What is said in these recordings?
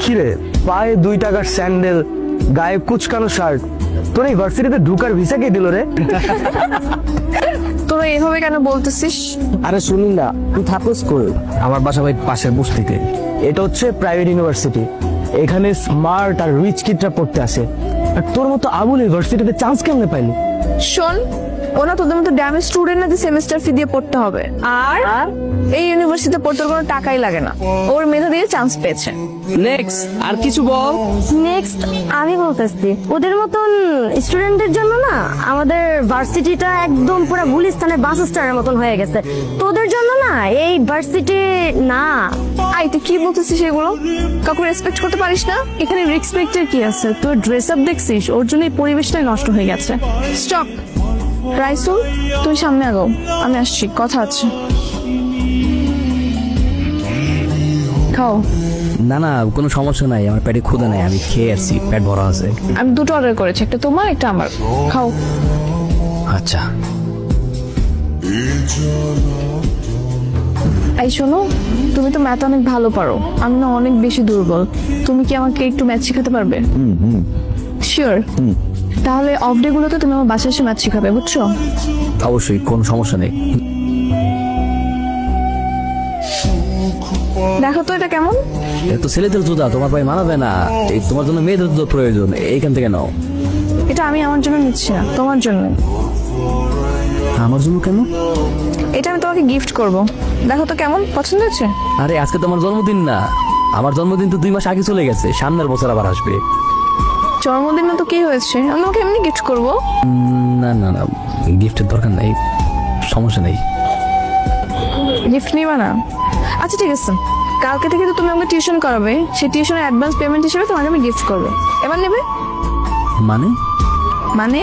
কিরে, পায়ে 2 টাকার স্যান্ডেল, গায়ে কুচকানো শার্ট, তোর এই ভার্সিটিতে ঢুকার ভিসা কে দিল রে? তোরা এভাবে কেন বলতেছিস? আরে শুনি না, তুই থাকোস কই? আমার বাসা ভাই পাশের বস্তিতে। এটা হচ্ছে প্রাইভেট ইউনিভার্সিটি, এখানে স্মার্ট আর রিচ কিডরা পড়তে আসে। আর তোর মতো আবুল ইউনিভার্সিটিতে চান্স কেমনে পাইলি? শোন, ওনা তোদের মতো ড্যামেজ স্টুডেন্ট না যে সেমিস্টার ফি দিয়ে পড়তে হবে। আর এই ইউনিভার্সিটিতে পড়তে ওর কোনো টাকাই লাগে না, ওর মেধা দিয়ে চান্স পেয়েছে। নেক্সট আর কিছু বল। নেক্সট আমি বলতেছি, ওদের মতন স্টুডেন্টদের জন্য না আমাদের ভার্সিটিটা একদম পুরো গুলিস্তানের বাস স্ট্যান্ডের মতন হয়ে গেছে। তোদের জন্য না এই ভার্সিটি না। আই তুই কি বলতেছিস এগুলো? কাউকে রেসপেক্ট করতে পারিস না? এখানে রেসপেক্টের কি আছে? তোর ড্রেস আপ দেখছিস, ওর জন্য এই পরিবেশটাই নষ্ট হয়ে গেছে। স্টপ। রাইসুল, তুই সামনে আগাও, আমি আসছি, কথা আছে। খাও। না না, কোনো সমস্যা নাই, আমার পেটে ক্ষুধা নাই, আমি খেয়ে আসছি, পেট ভরা আছে। আমি দুটো অর্ডার করেছি, একটা তোমার একটা আমার। খাও। আচ্ছা। এই শোনো, তুমি তো ম্যাথ অনেক ভালো পারো, আমি না অনেক বেশি দুর্বল। তুমি কি আমাকে একটু ম্যাথ শেখাতে পারবে? শিওর? তাহলে অফ ডে গুলোতে তুমি আমার বাসায় এসে ম্যাথ শেখাবে, বুঝছো? অবশ্যই, কোনো সমস্যা নেই। দেখো তো এটা কেমন? এটা তো ছেলেদের জুতা, তোমার পায়ে মানাবে না, এই তোমার জন্য মেয়েদের জুতো প্রয়োজন, এইখান থেকে নাও। এটা আমি আমার জন্য নিচ্ছি না, তোমার জন্য। আমার জন্য কেন? এটা আমি তোমাকে গিফট করব, দেখো তো কেমন, পছন্দ হচ্ছে? আরে আজকে তো আমার জন্মদিন না, আমার জন্মদিন তো 2 মাস আগে চলে গেছে, সামনের বছর আবার আসবে। জন্মদিনে তো কি হয়েছে, আমি তোমাকে এমনি গিফট করব। না না না, গিফটের দরকার নেই, সমস্যা নেই। গিফট নিবা না? আচ্ছা ঠিক আছে, কালকে থেকে তো তুমি আমাকে টিউশন করাবে, সেই টিউশনের অ্যাডভান্স পেমেন্ট হিসেবে তোমাকে আমি গিফট করবো। এবার নেবে? মানে? মানে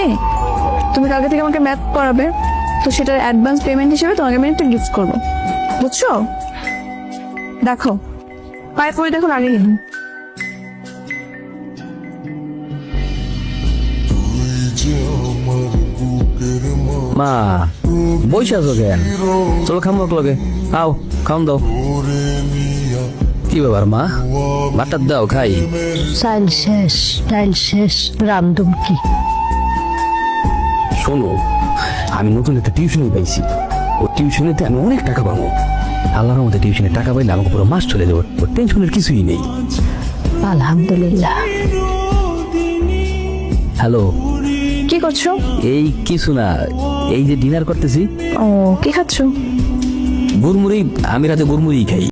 তুমি কালকে থেকে আমাকে ম্যাথ পড়াবে, তো সেটার অ্যাডভান্স পেমেন্ট হিসেবে তোমাকে আমি একটা গিফট করবো, বুঝছো? দেখো, পায়ে পরে দেখো, লাগে নি? মা বসে আছো কেন? চলো খামো লগে, আও খাওন দাও। কি ব্যাপার মা, ভাতটা দাও খাই। চাইল শেষ, টাইল শেষ, রামদুম কি? শোনো, আমি নতুন একটা টিউশন পাইছি, ও টিউশনেতে আমি অনেক টাকা পাবো। আল্লাহর মধ্যে টিউশনে টাকা পাইলে আমাকে পুরো মাস চলে যাবো, ওর টেনশনের কিছুই নেই। আলহামদুলিল্লাহ। হ্যালো। কি করছো? এই কিছু না, এই যে ডিনার করতেছি। ও, কি খাচ্ছো? গুড়মুড়ি, আমি রাতে গুড়মুড়ি খাই।